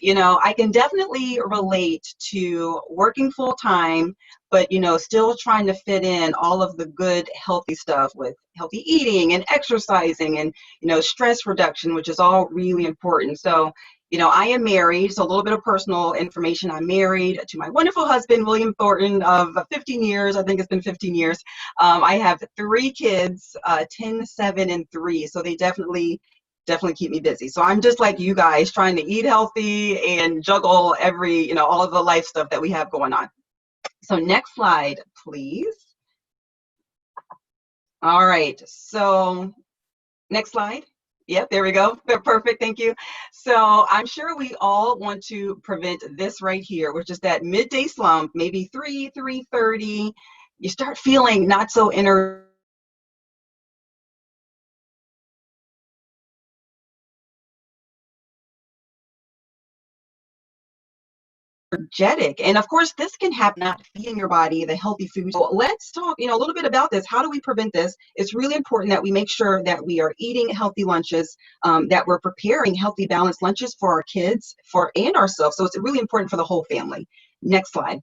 You know, I can definitely relate to working full time, but, you know, still trying to fit in all of the good, healthy stuff with healthy eating and exercising and, you know, stress reduction, which is all really important. So, you know, I am married, so a little bit of personal information. I'm married to my wonderful husband, William Thornton, of 15 years. I think it's been 15 years. I have three kids, 10, 7, and 3. So they definitely keep me busy. So I'm just like you guys, trying to eat healthy and juggle you know, all of the life stuff that we have going on. So next slide, please. All right, so next slide. Yep, there we go. Perfect, thank you. So I'm sure we all want to prevent this right here, which is that midday slump, maybe 3:30. You start feeling not so energetic. And of course, this can happen not feeding your body the healthy food. So let's talk, you know, a little bit about this. How do we prevent this? It's really important that we make sure that we are eating healthy lunches, that we're preparing healthy, balanced lunches for our kids, and ourselves. So it's really important for the whole family. Next slide.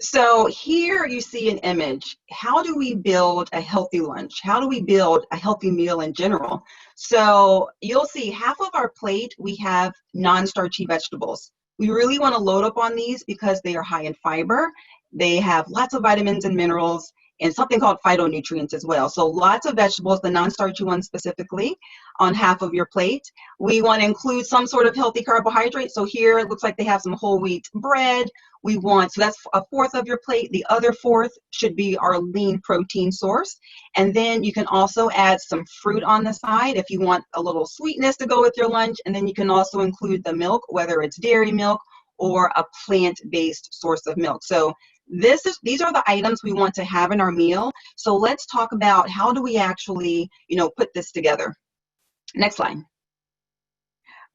So here you see an image. How do we build a healthy lunch? How do we build a healthy meal in general? So you'll see half of our plate, we have non-starchy vegetables. We really want to load up on these because they are high in fiber. They have lots of vitamins and minerals and something called phytonutrients as well. So lots of vegetables, the non-starchy ones specifically, on half of your plate. We want to include some sort of healthy carbohydrate. So here it looks like they have some whole wheat bread. So that's a fourth of your plate. The other fourth should be our lean protein source. And then you can also add some fruit on the side if you want a little sweetness to go with your lunch. And then you can also include the milk, whether it's dairy milk or a plant-based source of milk. So these are the items we want to have in our meal. So let's talk about how do we actually, you know, put this together. Next slide.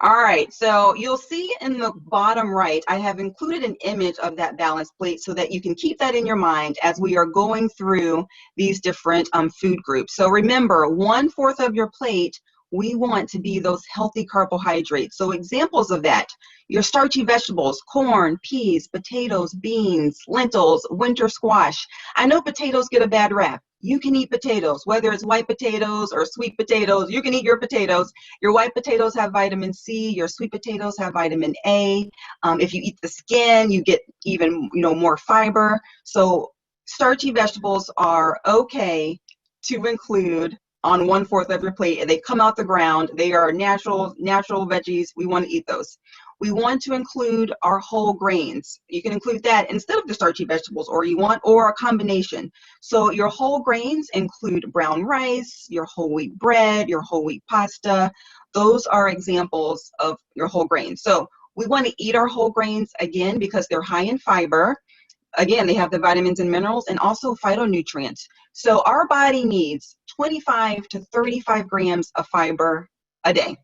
All right, so you'll see in the bottom right, I have included an image of that balanced plate so that you can keep that in your mind as we are going through these different food groups. So remember, 1/4 of your plate, we want to be those healthy carbohydrates. So examples of that, your starchy vegetables, corn, peas, potatoes, beans, lentils, winter squash. I know potatoes get a bad rap. You can eat potatoes, whether it's white potatoes or sweet potatoes. You can eat your potatoes. Your white potatoes have vitamin C. Your sweet potatoes have vitamin A. If you eat the skin, you get even, you know, more fiber. So starchy vegetables are okay to include on 1/4 of your plate. They come out the ground. They are natural veggies. We want to eat those. We want to include our whole grains. You can include that instead of the starchy vegetables, or a combination. So your whole grains include brown rice, your whole wheat bread, your whole wheat pasta. Those are examples of your whole grains. So we want to eat our whole grains, again, because they're high in fiber. Again, they have the vitamins and minerals and also phytonutrients. So our body needs 25 to 35 grams of fiber a day.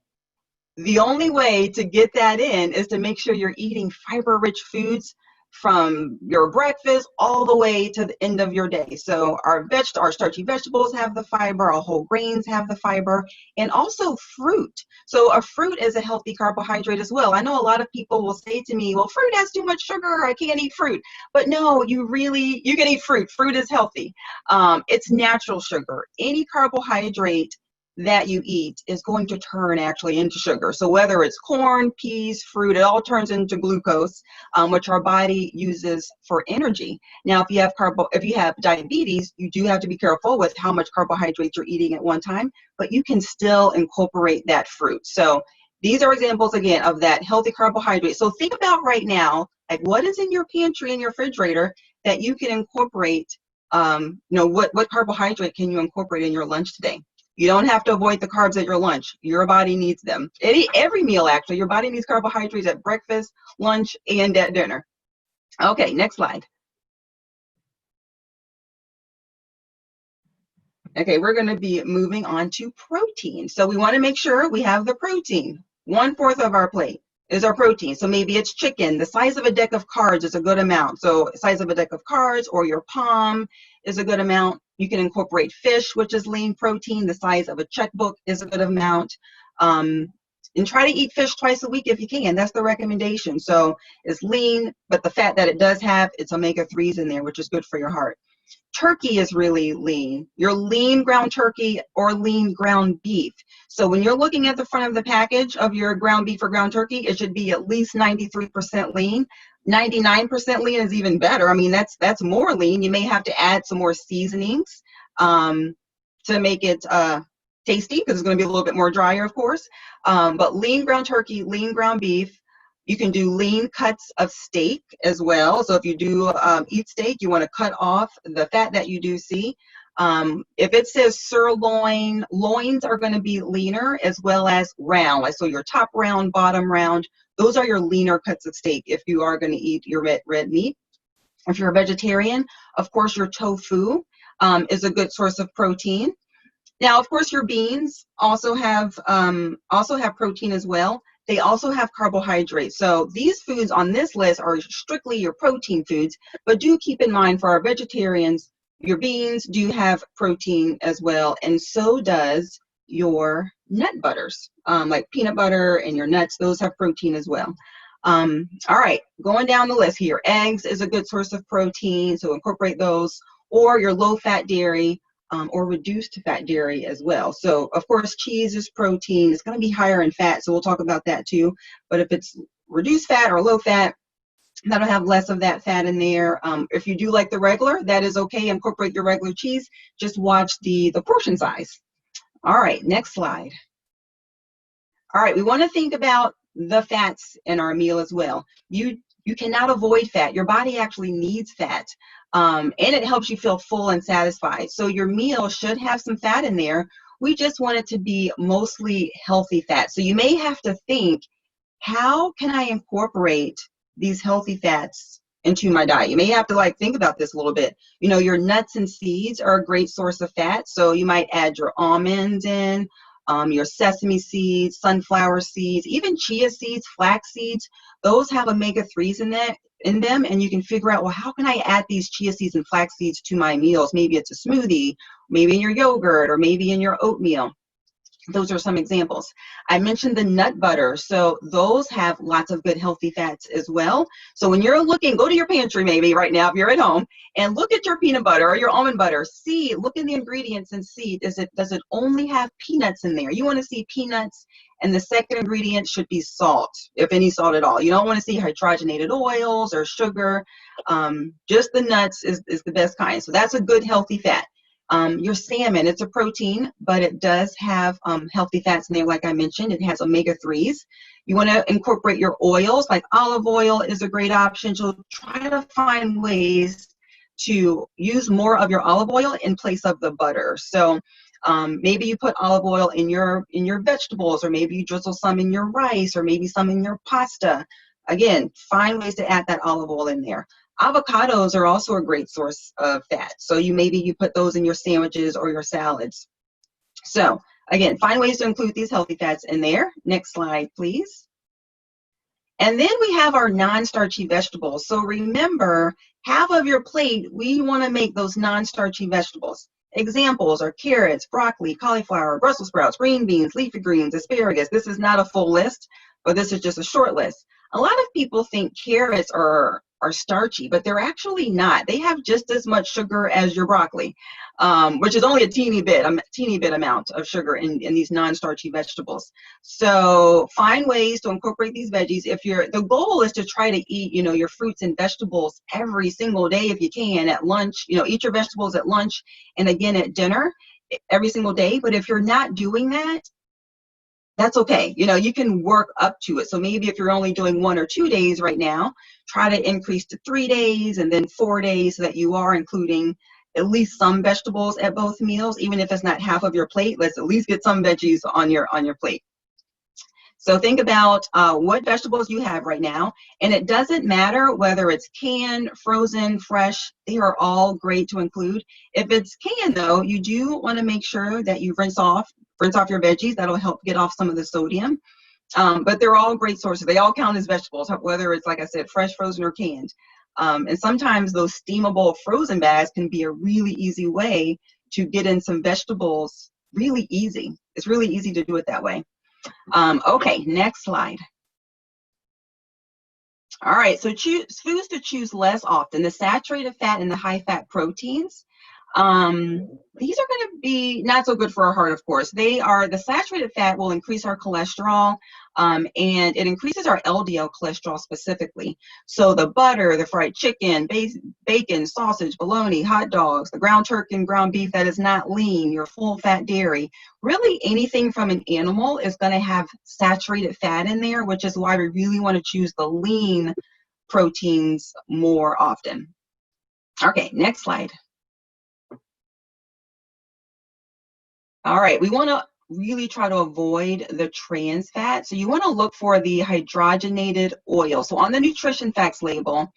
The only way to get that in is to make sure you're eating fiber-rich foods from your breakfast all the way to the end of your day. So our starchy vegetables have the fiber, our whole grains have the fiber, and also fruit. So a fruit is a healthy carbohydrate as well. I know a lot of people will say to me, well, fruit has too much sugar, I can't eat fruit. But no, you can eat fruit. Fruit is healthy. It's natural sugar. Any carbohydrate that you eat is going to turn actually into sugar. So whether it's corn, peas, fruit, it all turns into glucose, which our body uses for energy. Now, if you have diabetes, you do have to be careful with how much carbohydrates you're eating at one time, but you can still incorporate that fruit. So these are examples, again, of that healthy carbohydrate. So think about right now, like what is in your pantry and your refrigerator that you can incorporate, what carbohydrate can you incorporate in your lunch today? You don't have to avoid the carbs at your lunch. Your body needs them. Every meal, actually. Your body needs carbohydrates at breakfast, lunch, and at dinner. Okay, next slide. Okay, we're going to be moving on to protein. So we want to make sure we have the protein. 1/4 of our plate is our protein. So maybe it's chicken. The size of a deck of cards is a good amount. So the size of a deck of cards or your palm is a good amount. You can incorporate fish, which is lean protein. The size of a checkbook is a good amount. And try to eat fish twice a week if you can. That's the recommendation. So it's lean, but the fat that it does have, it's omega-3s in there, which is good for your heart. Turkey is really lean. Your lean ground turkey or lean ground beef. So when you're looking at the front of the package of your ground beef or ground turkey, it should be at least 93% lean. 99% lean is even better. I mean, that's more lean. You may have to add some more seasonings to make it tasty, because it's going to be a little bit more drier, of course. But lean ground turkey, lean ground beef. You can do lean cuts of steak as well. So if you do eat steak, you want to cut off the fat that you do see. If it says sirloin, loins are going to be leaner, as well as round. Like, so your top round, bottom round, those are your leaner cuts of steak if you are going to eat your red meat. If you're a vegetarian, of course, your tofu is a good source of protein. Now, of course, your beans also have protein as well. They also have carbohydrates. So these foods on this list are strictly your protein foods, but do keep in mind, for our vegetarians, your beans do have protein as well, and so does your nut butters, like peanut butter and your nuts. Those have protein as well. All right, going down the list here. Eggs is a good source of protein, so incorporate those, or your low-fat dairy, or reduced fat dairy as well. So of course, cheese is protein. It's going to be higher in fat, so we'll talk about that too. But if it's reduced fat or low fat, that'll have less of that fat in there. If you do like the regular, that is okay. Incorporate your regular cheese. Just watch the portion size. All right, next slide. All right, we want to think about the fats in our meal as well. You cannot avoid fat. Your body actually needs fat. And it helps you feel full and satisfied. So your meal should have some fat in there. We just want it to be mostly healthy fat. So you may have to think, how can I incorporate these healthy fats into my diet? You may have to think about this a little bit. You know, your nuts and seeds are a great source of fat. So you might add your almonds in, your sesame seeds, sunflower seeds, even chia seeds, flax seeds. Those have omega-3s in them, and you can figure out, well, how can I add these chia seeds and flax seeds to my meals? Maybe it's a smoothie, maybe in your yogurt, or maybe in your oatmeal. Those are some examples. I mentioned the nut butter. So those have lots of good healthy fats as well. So when you're looking, go to your pantry maybe right now if you're at home, and look at your peanut butter or your almond butter. Look in the ingredients and see, does it only have peanuts in there? You want to see peanuts, and the second ingredient should be salt, if any salt at all. You don't want to see hydrogenated oils or sugar. Just the nuts is the best kind. So that's a good healthy fat. Your salmon, it's a protein, but it does have healthy fats in there. Like I mentioned, it has omega-3s. You want to incorporate your oils, like olive oil is a great option. So try to find ways to use more of your olive oil in place of the butter. So maybe you put olive oil in your vegetables, or maybe you drizzle some in your rice, or maybe some in your pasta. Again, find ways to add that olive oil in there. Avocados are also a great source of fat. So maybe you put those in your sandwiches or your salads. So again, find ways to include these healthy fats in there. Next slide, please. And then we have our non-starchy vegetables. So remember, half of your plate, we want to make those non-starchy vegetables. Examples are carrots, broccoli, cauliflower, Brussels sprouts, green beans, leafy greens, asparagus. This is not a full list, but this is just a short list. A lot of people think carrots are starchy, but they're actually not. They have just as much sugar as your broccoli, which is only a teeny bit amount of sugar in these non-starchy vegetables. So find ways to incorporate these veggies. The goal is to try to eat, your fruits and vegetables every single day if you can. At lunch, eat your vegetables at lunch and again at dinner every single day. But if you're not doing that, that's okay. You can work up to it. So maybe if you're only doing 1 or 2 days right now, try to increase to 3 days and then 4 days, so that you are including at least some vegetables at both meals. Even if it's not half of your plate, let's at least get some veggies on your plate. So think about what vegetables you have right now, and it doesn't matter whether it's canned, frozen, fresh. They are all great to include. If it's canned, though, you do want to make sure that you rinse off your veggies. That'll help get off some of the sodium. But they're all great sources. They all count as vegetables, whether it's, like I said, fresh, frozen, or canned. And sometimes those steamable frozen bags can be a really easy way to get in some vegetables really easy. It's really easy to do it that way. Okay, next slide. All right, so foods to choose less often, the saturated fat and the high fat proteins. These are going to be not so good for our heart, of course. The saturated fat will increase our cholesterol, and it increases our LDL cholesterol specifically. So the butter, the fried chicken, bacon, sausage, bologna, hot dogs, the ground turkey and ground beef that is not lean, your full fat dairy, really anything from an animal is going to have saturated fat in there, which is why we really want to choose the lean proteins more often. Okay, next slide. All right, we want to really try to avoid the trans fat. So you want to look for the hydrogenated oil. So on the nutrition facts label,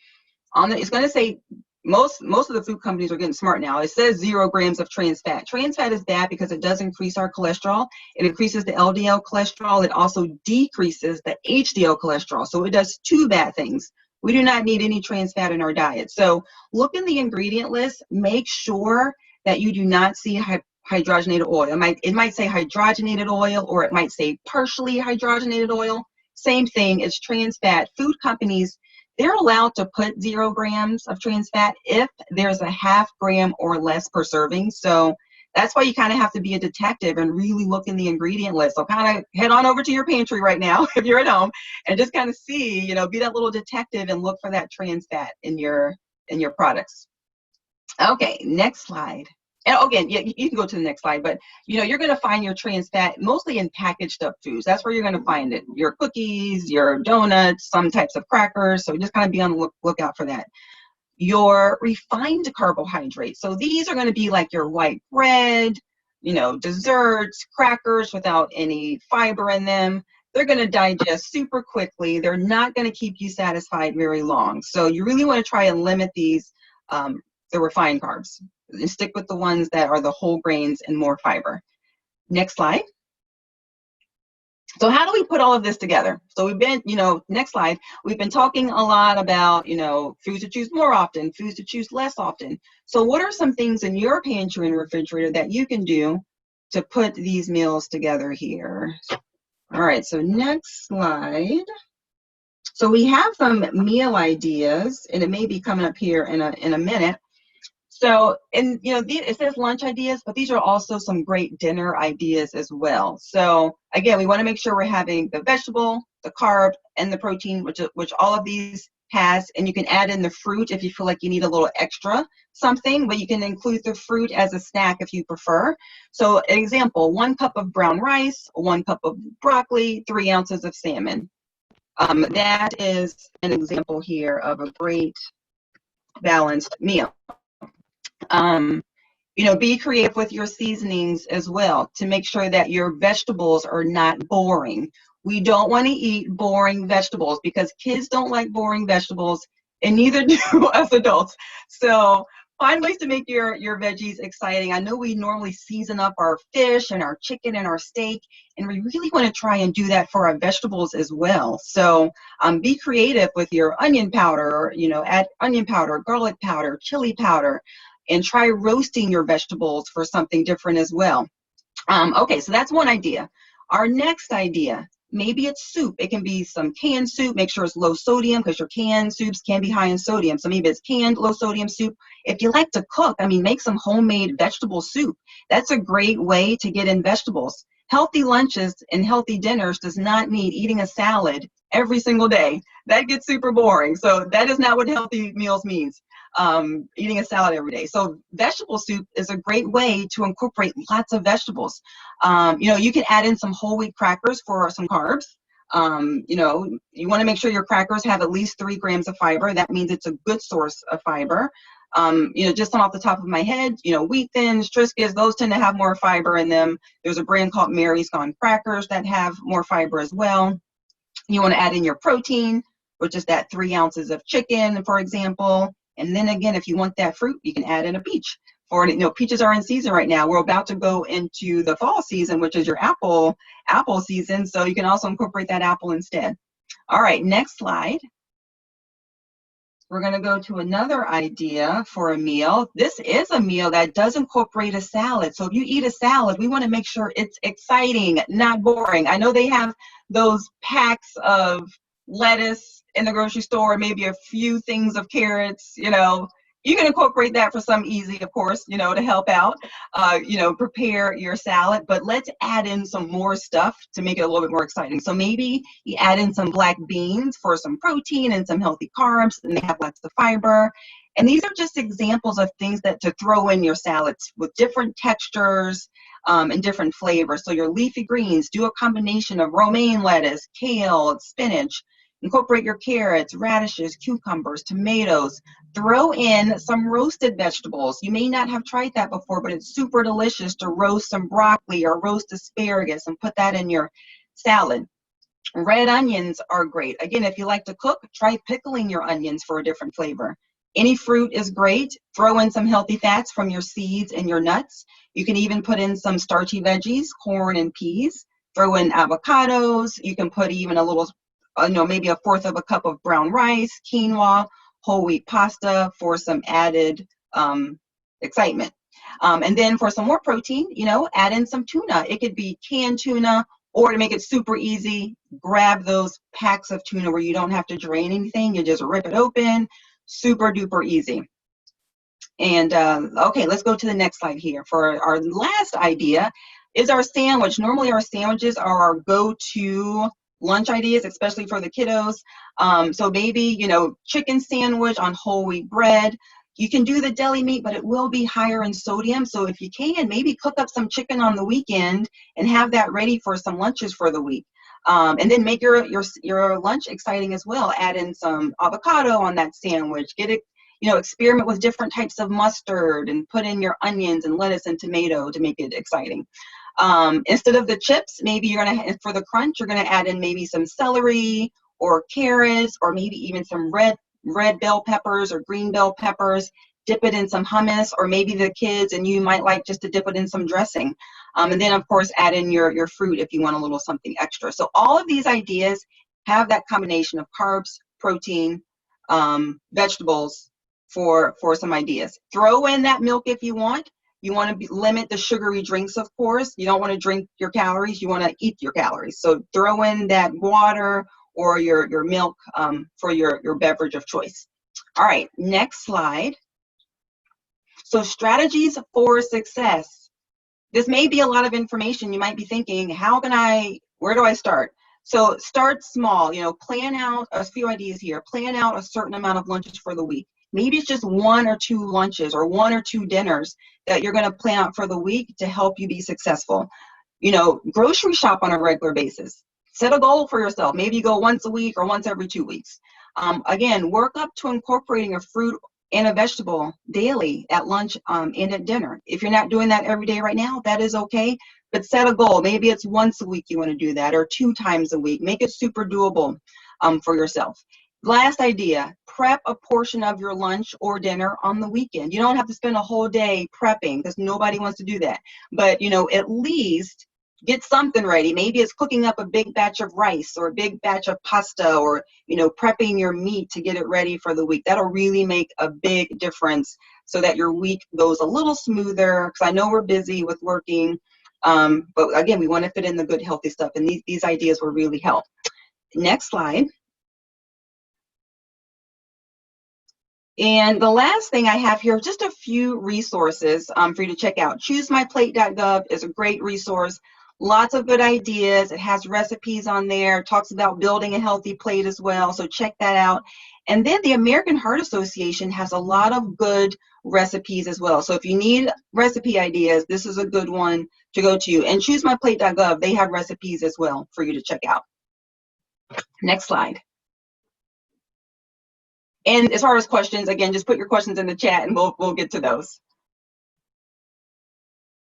it's going to say most of the food companies are getting smart now. It says 0 grams of trans fat. Trans fat is bad because it does increase our cholesterol. It increases the LDL cholesterol. It also decreases the HDL cholesterol. So it does 2 bad things. We do not need any trans fat in our diet. So look in the ingredient list. Make sure that you do not see hydrogenated oil. It might say hydrogenated oil, or it might say partially hydrogenated oil. Same thing, it's trans fat. Food companies, they're allowed to put 0 grams of trans fat if there's a half gram or less per serving. So that's why you kind of have to be a detective and really look in the ingredient list. So kind of head on over to your pantry right now if you're at home and just kind of see, be that little detective and look for that trans fat in your products. Okay, next slide. And again, you can go to the next slide, but you're going to find your trans fat mostly in packaged up foods. That's where you're going to find it. Your cookies, your donuts, some types of crackers. So just kind of be on the lookout for that. Your refined carbohydrates. So these are going to be like your white bread, desserts, crackers without any fiber in them. They're going to digest super quickly. They're not going to keep you satisfied very long. So you really want to try and limit these, the refined carbs. And stick with the ones that are the whole grains and more fiber. Next slide. So how do we put all of this together? So we've been, next slide, we've been talking a lot about, foods to choose more often, foods to choose less often. So what are some things in your pantry and refrigerator that you can do to put these meals together here? All right, so next slide. So we have some meal ideas, and it may be coming up here in a minute. So, and it says lunch ideas, but these are also some great dinner ideas as well. So again, we want to make sure we're having the vegetable, the carb, and the protein, which all of these has, and you can add in the fruit if you feel like you need a little extra something, but you can include the fruit as a snack if you prefer. So example, 1 cup of brown rice, 1 cup of broccoli, 3 ounces of salmon. That is an example here of a great balanced meal. Be creative with your seasonings as well to make sure that your vegetables are not boring. We don't want to eat boring vegetables because kids don't like boring vegetables, and neither do us adults. So find ways to make your veggies exciting. I know we normally season up our fish and our chicken and our steak, and we really want to try and do that for our vegetables as well. So be creative with your onion powder, add onion powder, garlic powder, chili powder, and try roasting your vegetables for something different as well. Okay, so that's one idea. Our next idea, maybe it's soup. It can be some canned soup. Make sure it's low sodium because your canned soups can be high in sodium. So maybe it's canned low sodium soup. If you like to cook, make some homemade vegetable soup. That's a great way to get in vegetables. Healthy lunches and healthy dinners does not mean eating a salad every single day. That gets super boring. So that is not what healthy meals means. Eating a salad every day. So vegetable soup is a great way to incorporate lots of vegetables. You can add in some whole wheat crackers for some carbs. You want to make sure your crackers have at least 3 grams of fiber. That means it's a good source of fiber. Just off the top of my head, wheat thins, Triscuits, those tend to have more fiber in them. There's a brand called Mary's Gone Crackers that have more fiber as well. You want to add in your protein, which is that 3 ounces of chicken, for example. And then again, if you want that fruit, you can add in a peach. Peaches are in season right now. We're about to go into the fall season, which is your apple season. So you can also incorporate that apple instead. All right, next slide. We're going to go to another idea for a meal. This is a meal that does incorporate a salad. So if you eat a salad, we want to make sure it's exciting, not boring. I know they have those packs of lettuce in the grocery store, maybe a few things of carrots, you know. You can incorporate that for some easy, of course, you know, to help out, prepare your salad. But let's add in some more stuff to make it a little bit more exciting. So maybe you add in some black beans for some protein and some healthy carbs, and they have lots of fiber. And these are just examples of things that to throw in your salads with different textures and different flavors. So your leafy greens, do a combination of romaine lettuce, kale, spinach. Incorporate your carrots, radishes, cucumbers, tomatoes. Throw in some roasted vegetables. You may not have tried that before, but it's super delicious to roast some broccoli or roast asparagus and put that in your salad. Red onions are great. Again, if you like to cook, try pickling your onions for a different flavor. Any fruit is great. Throw in some healthy fats from your seeds and your nuts. You can even put in some starchy veggies, corn and peas. Throw in avocados. You can put even a little, maybe a fourth of a cup of brown rice, quinoa, whole wheat pasta for some added excitement. And then for some more protein, add in some tuna. It could be canned tuna, or to make it super easy, grab those packs of tuna where you don't have to drain anything. You just rip it open. Super duper easy. And okay, let's go to the next slide here. For our last idea is our sandwich. Normally our sandwiches are our go-to lunch ideas, especially for the kiddos. So maybe, chicken sandwich on whole wheat bread. You can do the deli meat, but it will be higher in sodium. So if you can, maybe cook up some chicken on the weekend and have that ready for some lunches for the week. And then make your lunch exciting as well. Add in some avocado on that sandwich. Get it, experiment with different types of mustard and put in your onions and lettuce and tomato to make it exciting. Instead of the chips, maybe for the crunch, you're gonna add in maybe some celery or carrots or maybe even some red bell peppers or green bell peppers. Dip it in some hummus, or maybe the kids and you might like just to dip it in some dressing. And then of course add in your fruit if you want a little something extra. So all of these ideas have that combination of carbs, protein, vegetables for some ideas. Throw in that milk if you want. You want to limit the sugary drinks, of course. You don't want to drink your calories. You want to eat your calories. So throw in that water or your milk for your beverage of choice. All right, next slide. So strategies for success. This may be a lot of information. You might be thinking, where do I start? So start small, plan out a few ideas here. Plan out a certain amount of lunches for the week. Maybe it's just 1 or 2 lunches or 1 or 2 dinners that you're going to plan out for the week to help you be successful. Grocery shop on a regular basis. Set a goal for yourself. Maybe you go once a week or once every 2 weeks. Again, work up to incorporating a fruit and a vegetable daily at lunch and at dinner. If you're not doing that every day right now, that is okay. But set a goal. Maybe it's once a week you want to do that, or 2 times a week. Make it super doable for yourself. Last idea, prep a portion of your lunch or dinner on the weekend. You don't have to spend a whole day prepping because nobody wants to do that. But, at least get something ready. Maybe it's cooking up a big batch of rice or a big batch of pasta, or, prepping your meat to get it ready for the week. That'll really make a big difference so that your week goes a little smoother, because I know we're busy with working. But again, we want to fit in the good, healthy stuff. And these ideas will really help. Next slide. And the last thing I have here, just a few resources for you to check out. ChooseMyPlate.gov is a great resource. Lots of good ideas. It has recipes on there. It talks about building a healthy plate as well. So check that out. And then the American Heart Association has a lot of good recipes as well. So if you need recipe ideas, this is a good one to go to. And ChooseMyPlate.gov, they have recipes as well for you to check out. Next slide. And as far as questions, again, just put your questions in the chat and we'll get to those.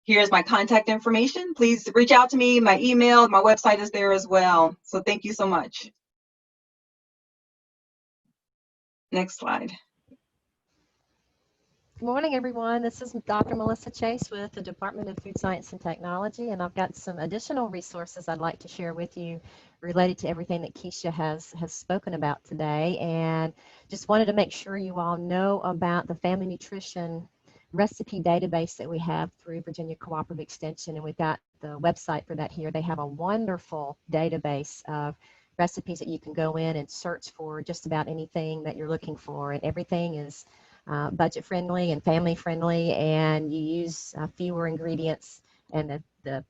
Here's my contact information. Please reach out to me. My email, my website is there as well. So thank you so much. Next slide. Good morning, everyone. This is Dr. Melissa Chase with the Department of Food Science and Technology, and I've got some additional resources I'd like to share with you related to everything that Keisha has spoken about today. And just wanted to make sure you all know about the family nutrition recipe database that we have through Virginia Cooperative Extension, and we've got the website for that here. They have a wonderful database of recipes that you can go in and search for just about anything that you're looking for, and everything is budget friendly and family friendly, and you use fewer ingredients, and the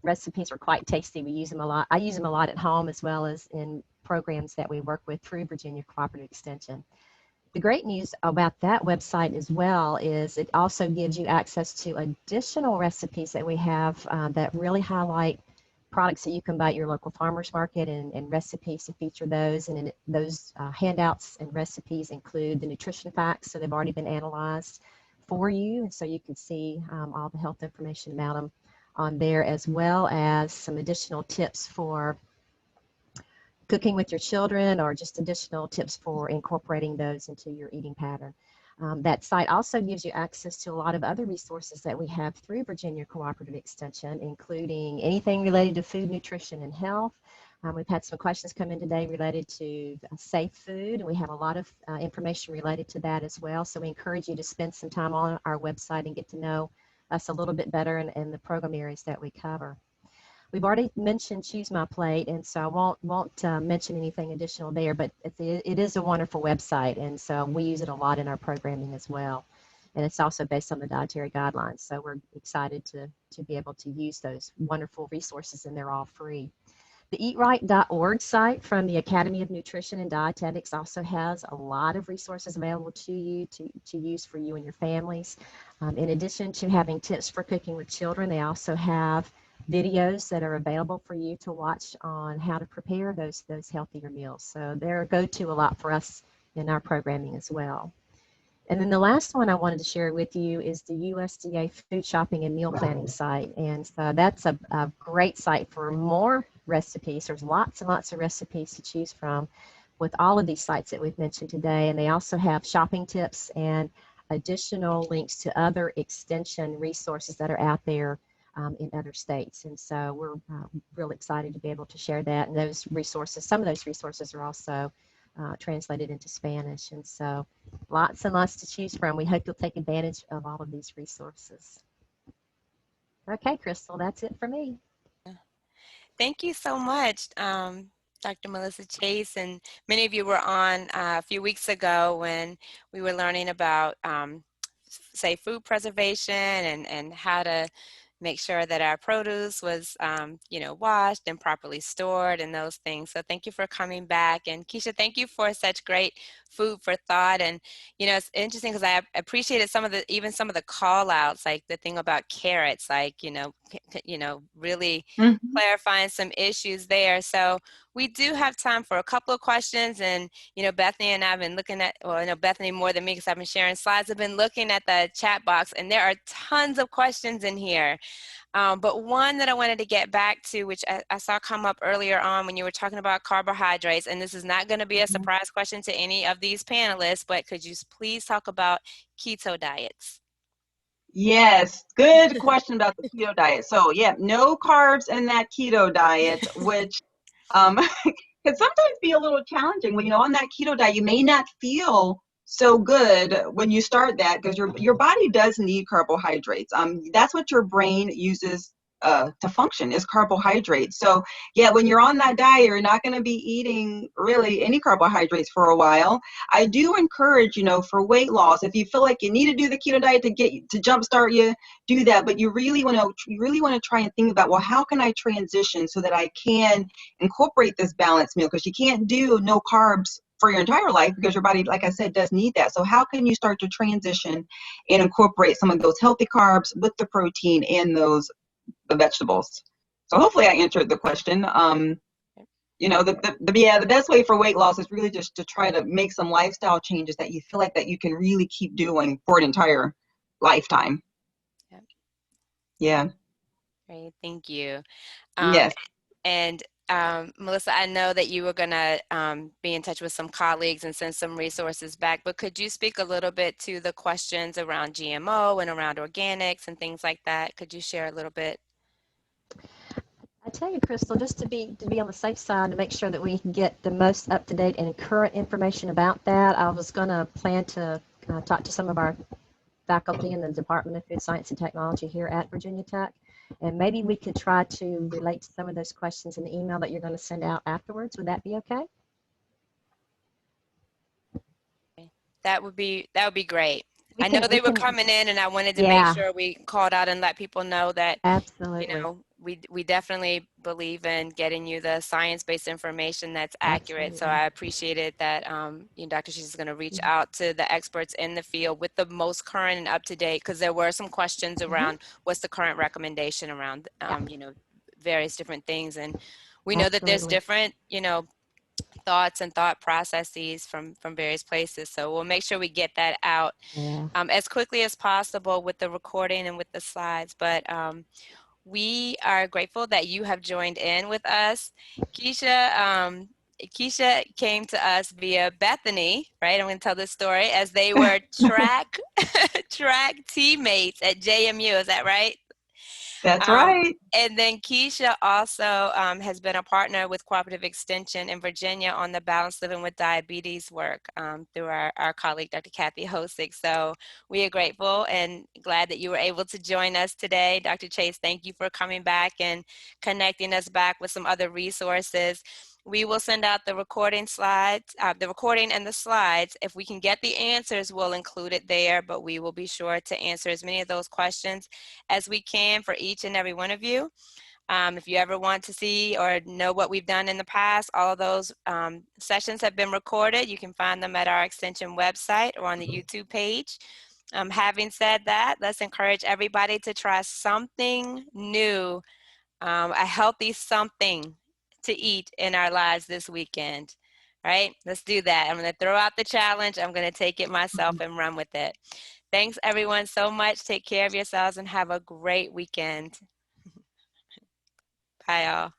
recipes are quite tasty. We use them a lot. I use them a lot at home as well as in programs that we work with through Virginia Cooperative Extension. The great news about that website as well is it also gives you access to additional recipes that we have that really highlight products that you can buy at your local farmers market, and recipes to feature those. And those handouts and recipes include the nutrition facts, so they've already been analyzed for you, and so you can see all the health information about them on there, as well as some additional tips for cooking with your children, or just additional tips for incorporating those into your eating pattern. That site also gives you access to a lot of other resources that we have through Virginia Cooperative Extension, including anything related to food, nutrition, and health. We've had some questions come in today related to safe food, and we have a lot of information related to that as well. So we encourage you to spend some time on our website and get to know us a little bit better, and the program areas that we cover. We've already mentioned Choose My Plate, and so I won't mention anything additional there, but it is a wonderful website, and so we use it a lot in our programming as well. And it's also based on the dietary guidelines, so we're excited to be able to use those wonderful resources, and they're all free. The eatright.org site from the Academy of Nutrition and Dietetics also has a lot of resources available to you to use for you and your families. In addition to having tips for cooking with children, they also have videos that are available for you to watch on how to prepare those healthier meals. So they're a go-to a lot for us in our programming as well. And then the last one I wanted to share with you is the USDA food shopping and meal planning site. And so that's a great site for more recipes. There's lots and lots of recipes to choose from with all of these sites that we've mentioned today. And they also have shopping tips and additional links to other extension resources that are out there in other states. And so we're real excited to be able to share that. And those resources, some of those resources are also translated into Spanish. And so lots and lots to choose from. We hope you'll take advantage of all of these resources. Okay, Crystal, that's it for me. Thank you so much, Dr. Melissa Chase. And many of you were on a few weeks ago when we were learning about, say, food preservation and how to make sure that our produce was, washed and properly stored and those things. So thank you for coming back. And Keisha, thank you for such great food for thought. And, it's interesting because I appreciated even some of the call outs, like the thing about carrots, like, really Mhm. clarifying some issues there. So we do have time for a couple of questions. And, Bethany and I have been looking at, well, Bethany more than me because I've been sharing slides. I've been looking at the chat box, and there are tons of questions in here. But one that I wanted to get back to, which I saw come up earlier on when you were talking about carbohydrates, and this is not going to be a surprise question to any of these panelists, but could you please talk about keto diets? Yes, good question about the keto diet. So, yeah, no carbs in that keto diet, which can sometimes be a little challenging when on that keto diet. You may not feel so good when you start that because your body does need carbohydrates. That's what your brain uses to function is carbohydrates. So yeah, when you're on that diet, you're not going to be eating really any carbohydrates for a while. I do encourage, for weight loss, if you feel like you need to do the keto diet to jumpstart you, do that. But you really want to try and think about, well, how can I transition so that I can incorporate this balanced meal, because you can't do no carbs for your entire life because your body, like I said, does need that. So how can you start to transition and incorporate some of those healthy carbs with the protein and the vegetables? So hopefully I answered the question. The best way for weight loss is really just to try to make some lifestyle changes that you feel like that you can really keep doing for an entire lifetime. Yep. Yeah. Great, thank you. Um, Yes. and Melissa, I know that you were going to be in touch with some colleagues and send some resources back, but could you speak a little bit to the questions around GMO and around organics and things like that? Could you share a little bit? I tell you, Crystal, just to be on the safe side, to make sure that we can get the most up-to-date and current information about that, I was going to plan to talk to some of our faculty in the Department of Food Science and Technology here at Virginia Tech, and maybe we could try to relate to some of those questions in the email that you're going to send out afterwards. Would that be okay? That would be great. We I know can, they we were can, coming in, and I wanted to make yeah, sure we called out and let people know that, you absolutely, know, we definitely believe in getting you the science-based information that's accurate. So absolutely. I appreciated that you know, Dr. She's is going to reach Mhm. out to the experts in the field with the most current and up-to-date, because there were some questions Mhm. around what's the current recommendation around, Yeah, you know, various different things. And we know that there's absolutely. different, you know, thoughts and thought processes from various places. So we'll make sure we get that out Yeah. as quickly as possible with the recording and with the slides. But we are grateful that you have joined in with us. Keisha came to us via Bethany, right? I'm going to tell this story, as they were track teammates at JMU. Is that right? That's Um, right. and then Keisha also has been a partner with Cooperative Extension in Virginia on the Balanced Living with Diabetes work through our colleague, Dr. Kathy Hosick. So we are grateful and glad that you were able to join us today. Dr. Chase, thank you for coming back and connecting us back with some other resources. We will send out the recording slides, the recording and the slides. If we can get the answers, we'll include it there, but we will be sure to answer as many of those questions as we can for each and every one of you. If you ever want to see or know what we've done in the past, all of those sessions have been recorded. You can find them at our extension website or on the YouTube page. Having said that, let's encourage everybody to try something new, a healthy something to eat in our lives this weekend. Right? Let's do that. I'm going to throw out the challenge. I'm going to take it myself and run with it. Thanks everyone so much. Take care of yourselves and have a great weekend. Bye, y'all.